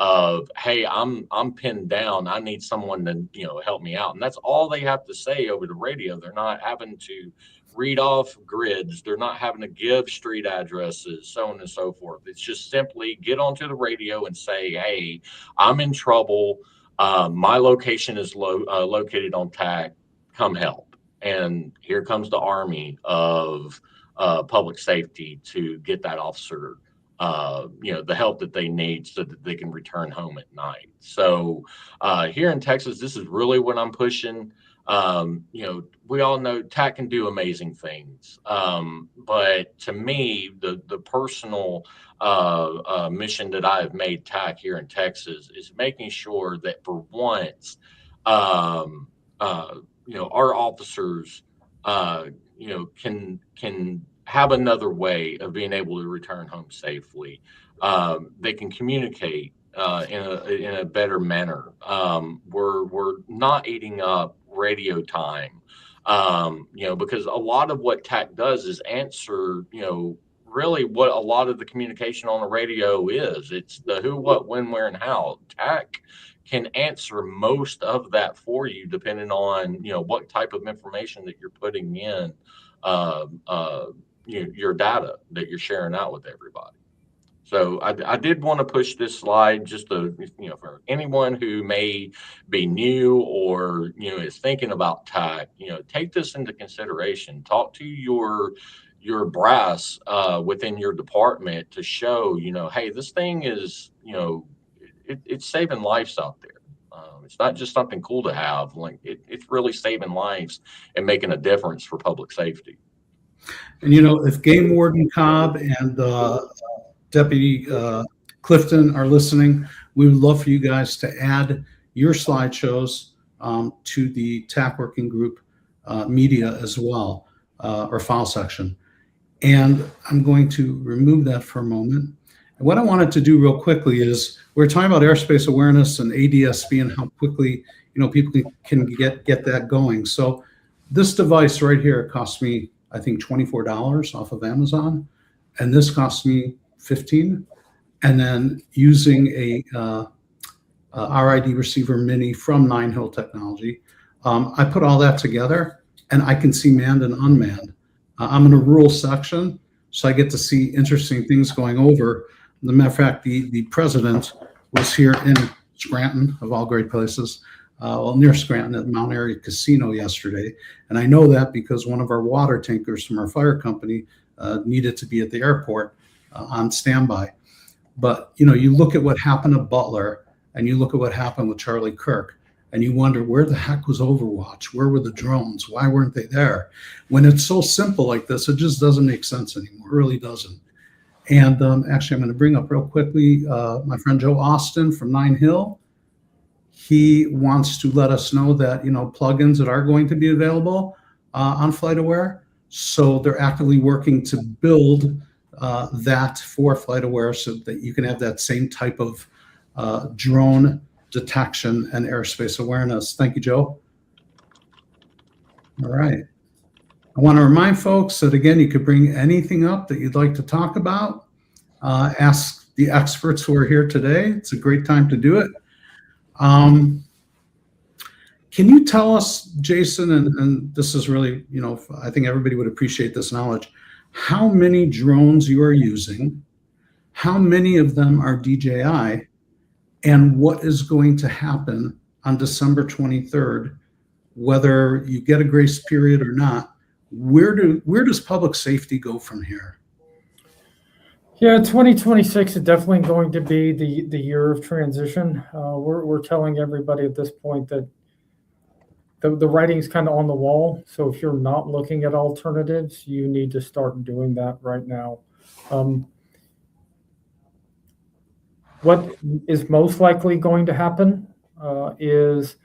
of, hey, I'm pinned down, I need someone to help me out. And that's all they have to say over the radio. They're not having to read off grids, they're not having to give street addresses, so on and so forth. It's just simply get onto the radio and say, hey, I'm in trouble, my location is located on TAC, come help. And here comes the army of public safety to get that officer the help that they need so that they can return home at night. So here in Texas, this is really what I'm pushing. We all know TAC can do amazing things. But to me, the personal mission that I have made TAC here in Texas is making sure that for once, our officers, can have another way of being able to return home safely. They can communicate in a better manner. We're not eating up radio time, because a lot of what TAC does is answer, really what a lot of the communication on the radio is. It's the who, what, when, where, and how. TAC can answer most of that for you, depending on what type of information that you're putting in, your data that you're sharing out with everybody. So I did want to push this slide just to, for anyone who may be new or, is thinking about TAC, take this into consideration. Talk to your brass within your department to show, hey, this thing is, it's saving lives out there. It's not just something cool to have. Like it's really saving lives and making a difference for public safety. And if Game Warden Cobb and Deputy Clifton are listening, we would love for you guys to add your slideshows to the TAC Working Group media as well, or file section. And I'm going to remove that for a moment. And what I wanted to do real quickly is we're talking about airspace awareness and ADSB and how quickly people can get that going. So this device right here cost me, I think, $24 off of Amazon, and this cost me $15. And then using a RID receiver mini from Nine Hill Technology, I put all that together, and I can see manned and unmanned. I'm in a rural section, so I get to see interesting things going over. As a matter of fact, the president was here in Scranton, of all great places, near Scranton at Mount Airy Casino yesterday. And I know that because one of our water tankers from our fire company needed to be at the airport on standby. But, you look at what happened at Butler, and you look at what happened with Charlie Kirk, and you wonder, where the heck was Overwatch? Where were the drones? Why weren't they there? When it's so simple like this, it just doesn't make sense anymore. It really doesn't. And actually, I'm going to bring up real quickly my friend Joe Austin from Nine Hill. He wants to let us know that, plugins that are going to be available on FlightAware. So they're actively working to build that for FlightAware so that you can have that same type of drone detection and airspace awareness. Thank you, Joe. All right. I want to remind folks that, again, you could bring anything up that you'd like to talk about. Ask the experts who are here today. It's a great time to do it. Can you tell us, Jason, and this is really, I think everybody would appreciate this knowledge, how many drones you are using, how many of them are DJI, and what is going to happen on December 23rd, whether you get a grace period or not? Where does public safety go from here? Yeah, 2026 is definitely going to be the year of transition. We're telling everybody at this point that the writing's kind of on the wall. So if you're not looking at alternatives, you need to start doing that right now. What is most likely going to happen is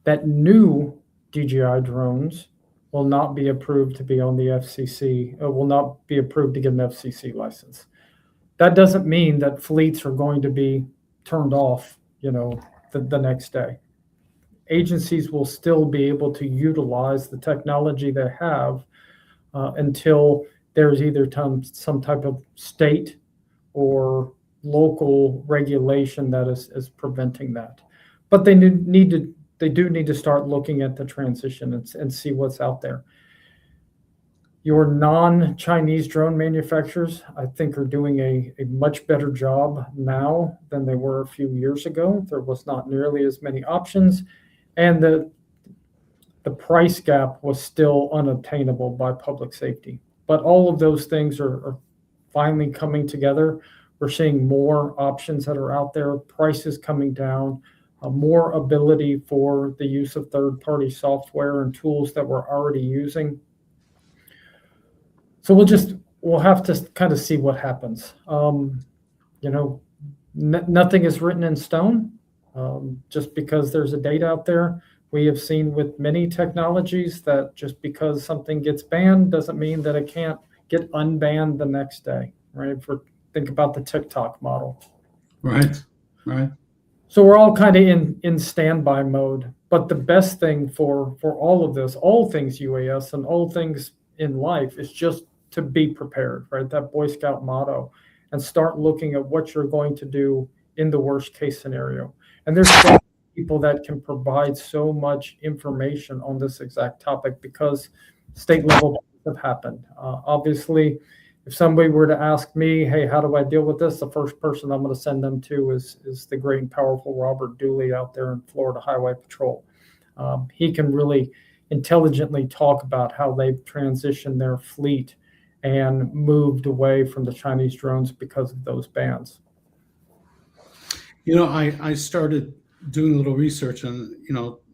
that new DJI drones will not be approved to be on the FCC, will not be approved to get an FCC license. That doesn't mean that fleets are going to be turned off, the next day. Agencies will still be able to utilize the technology they have until there's either some type of state or local regulation that is preventing that. But they do need to start looking at the transition and see what's out there. Your non-Chinese drone manufacturers, I think, are doing a much better job now than they were a few years ago. There was not nearly as many options, and the price gap was still unobtainable by public safety. But all of those things are finally coming together. We're seeing more options that are out there, prices coming down, more ability for the use of third-party software and tools that we're already using. So we'll have to kind of see what happens. Nothing is written in stone. Just because there's a date out there, we have seen with many technologies that just because something gets banned doesn't mean that it can't get unbanned the next day, right? Think about the TikTok model. Right. So we're all kind of in standby mode. But the best thing for all of this, all things UAS and all things in life, is just to be prepared, right? That Boy Scout motto, and start looking at what you're going to do in the worst case scenario. And there's so many people that can provide so much information on this exact topic because state level have happened. Obviously, if somebody were to ask me, hey, how do I deal with this? The first person I'm going to send them to is the great and powerful Robert Dooley out there in Florida Highway Patrol. He can really intelligently talk about how they've transitioned their fleet and moved away from the Chinese drones because of those bans. I started doing a little research, and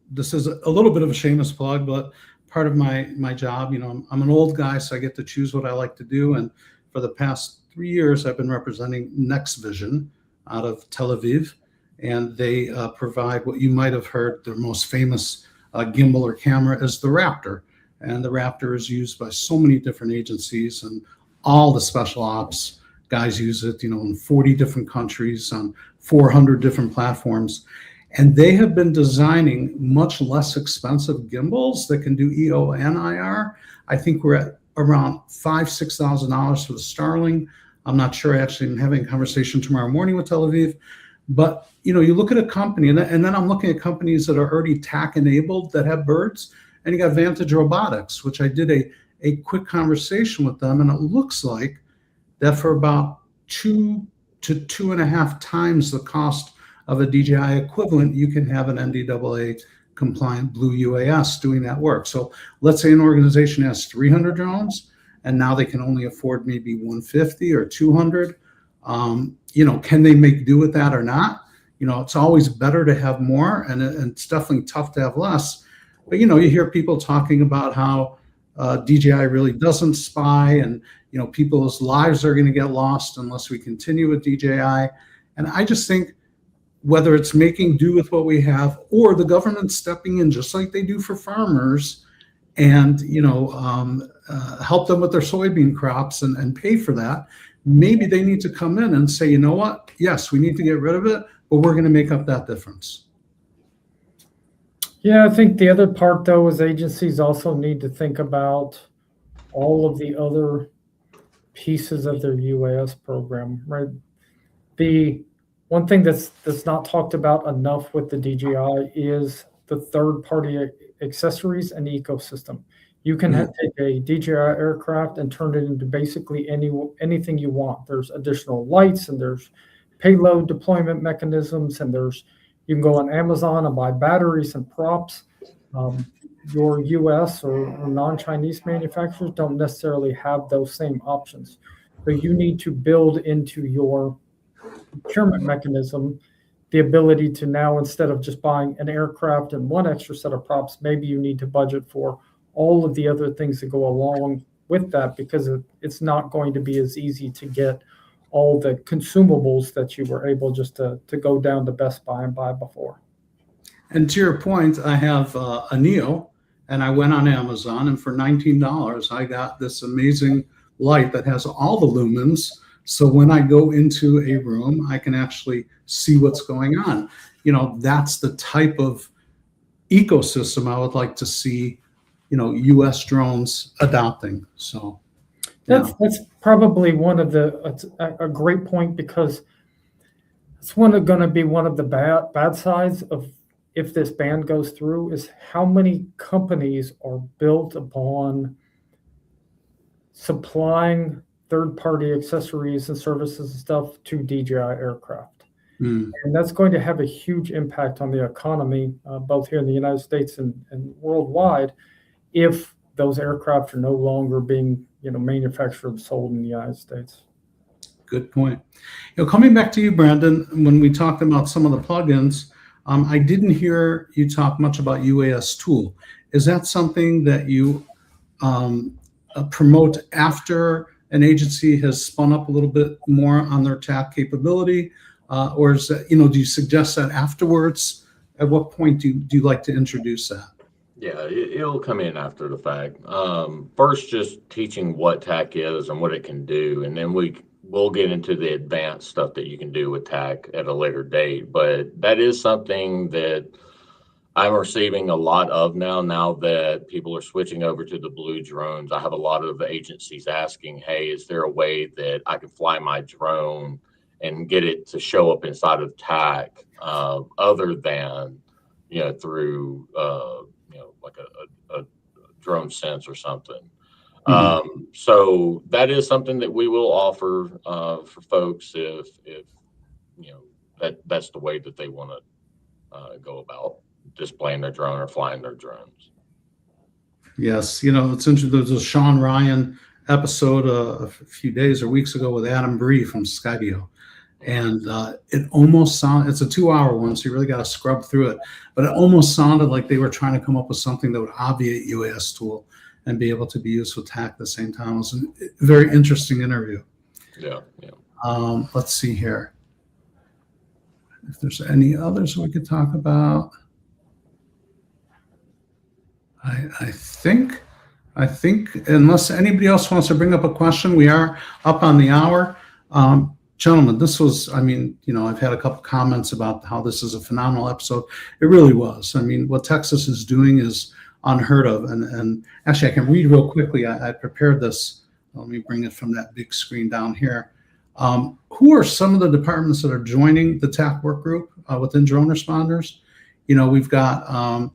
this is a little bit of a shameless plug, but part of my job, I'm an old guy, so I get to choose what I like to do. And for the past 3 years, I've been representing Next Vision out of Tel Aviv, and they provide what you might have heard their most famous gimbal or camera is the Raptor. And the Raptor is used by so many different agencies, and all the special ops guys use it, in 40 different countries on 400 different platforms. And they have been designing much less expensive gimbals that can do EO and IR. I think we're at around $5,000–6,000 for the Starling. I'm not sure. Actually, I'm having a conversation tomorrow morning with Tel Aviv. But you look at a company, and then I'm looking at companies that are already TAC enabled that have birds. And you got Vantage Robotics, which I did a quick conversation with them, and it looks like that for about 2 to 2.5 times the cost of a DJI equivalent, you can have an NDAA compliant Blue UAS doing that work. So let's say an organization has 300 drones, and now they can only afford maybe 150 or 200. Can they make do with that or not? It's always better to have more, and it's definitely tough to have less. But you hear people talking about how DJI really doesn't spy, and people's lives are going to get lost unless we continue with DJI. And I just think whether it's making do with what we have or the government stepping in just like they do for farmers and help them with their soybean crops and pay for that, maybe they need to come in and say, you know what, yes, we need to get rid of it, but we're going to make up that difference. Yeah, I think the other part, though, is agencies also need to think about all of the other pieces of their UAS program, right? The one thing that's not talked about enough with the DJI is the third-party accessories and ecosystem. You can take a DJI aircraft and turn it into basically anything you want. There's additional lights, and there's payload deployment mechanisms, and you can go on Amazon and buy batteries and props. Your US or non-Chinese manufacturers don't necessarily have those same options. So you need to build into your procurement mechanism the ability to now, instead of just buying an aircraft and one extra set of props, maybe you need to budget for all of the other things that go along with that, because it's not going to be as easy to get all the consumables that you were able just to go down to Best Buy and buy before. And to your point, I have a Neo, and I went on Amazon, and for $19, I got this amazing light that has all the lumens. So when I go into a room, I can actually see what's going on. That's the type of ecosystem I would like to see, U.S. drones adopting. So that's probably a great point, because it's going to be one of the bad sides of if this ban goes through, is how many companies are built upon supplying third-party accessories and services and stuff to DJI aircraft. And that's going to have a huge impact on the economy, both here in the United States and worldwide, if those aircraft are no longer being manufactured and sold in the United States. Good point. Coming back to you, Brandon, when we talked about some of the plugins, I didn't hear you talk much about UAS Tool. Is that something that you promote after an agency has spun up a little bit more on their TAC capability, or is that, do you suggest that afterwards? At what point do you like to introduce that? Yeah, it'll come in after the fact. First, just teaching what TAC is and what it can do, and then we'll get into the advanced stuff that you can do with TAC at a later date. But that is something that I'm receiving a lot of now that people are switching over to the blue drones. I have a lot of agencies asking, hey, is there a way that I can fly my drone and get it to show up inside of TAC other than, through, like a drone sense or something. So that is something that we will offer for folks if that's the way that they want to go about displaying their drone or flying their drones. Yes, it's interesting. There's a Sean Ryan episode a few days or weeks ago with Adam Bree from Skydio, and it almost sounded, it's a 2-hour one, so you really got to scrub through it, but it almost sounded like they were trying to come up with something that would obviate UAS Tool and be able to be used with TAC at the same time. It was a very interesting interview. Yeah. Let's see here. If there's any others we could talk about. I think unless anybody else wants to bring up a question, we are up on the hour. Gentlemen, this was, I've had a couple comments about how this is a phenomenal episode. It really was. What Texas is doing is unheard of. And actually, I can read real quickly. I prepared this. Let me bring it from that big screen down here. Who are some of the departments that are joining the TAC work group within Droneresponders? We've got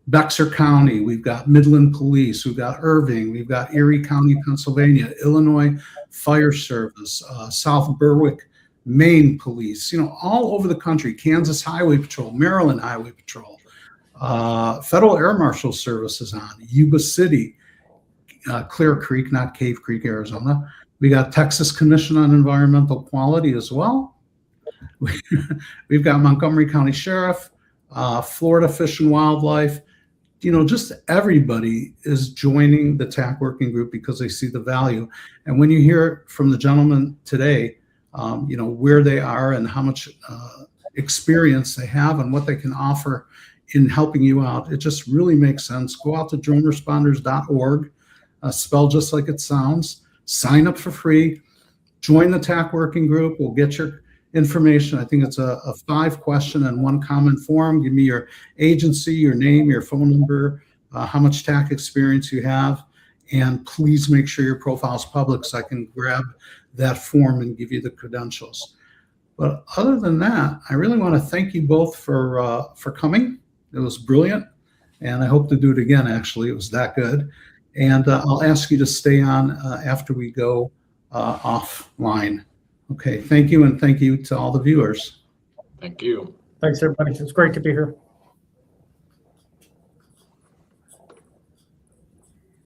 Bexar County, we've got Midland Police, we've got Irving, we've got Erie County, Pennsylvania, Illinois Fire Service, South Berwick, Maine Police, all over the country, Kansas Highway Patrol, Maryland Highway Patrol, Federal Air Marshal Service is on, Yuba City, Clear Creek, not Cave Creek, Arizona. We got Texas Commission on Environmental Quality as well. We've got Montgomery County Sheriff, Florida Fish and Wildlife, just everybody is joining the TAC working group because they see the value. And when you hear from the gentleman today, where they are and how much experience they have and what they can offer in helping you out, it just really makes sense. Go out to droneresponders.org, spelled just like it sounds. Sign up for free. Join the TAC working group. We'll get your information. I think it's a 5-question and 1 comment form. Give me your agency, your name, your phone number, how much TAC experience you have, and please make sure your profile is public so I can grab that form and give you the credentials. But other than that, I really want to thank you both for coming. It was brilliant, and I hope to do it again. Actually, it was that good. And I'll ask you to stay on after we go offline. Okay, thank you, and thank you to all the viewers. Thank you. Thanks, everybody. It's great to be here.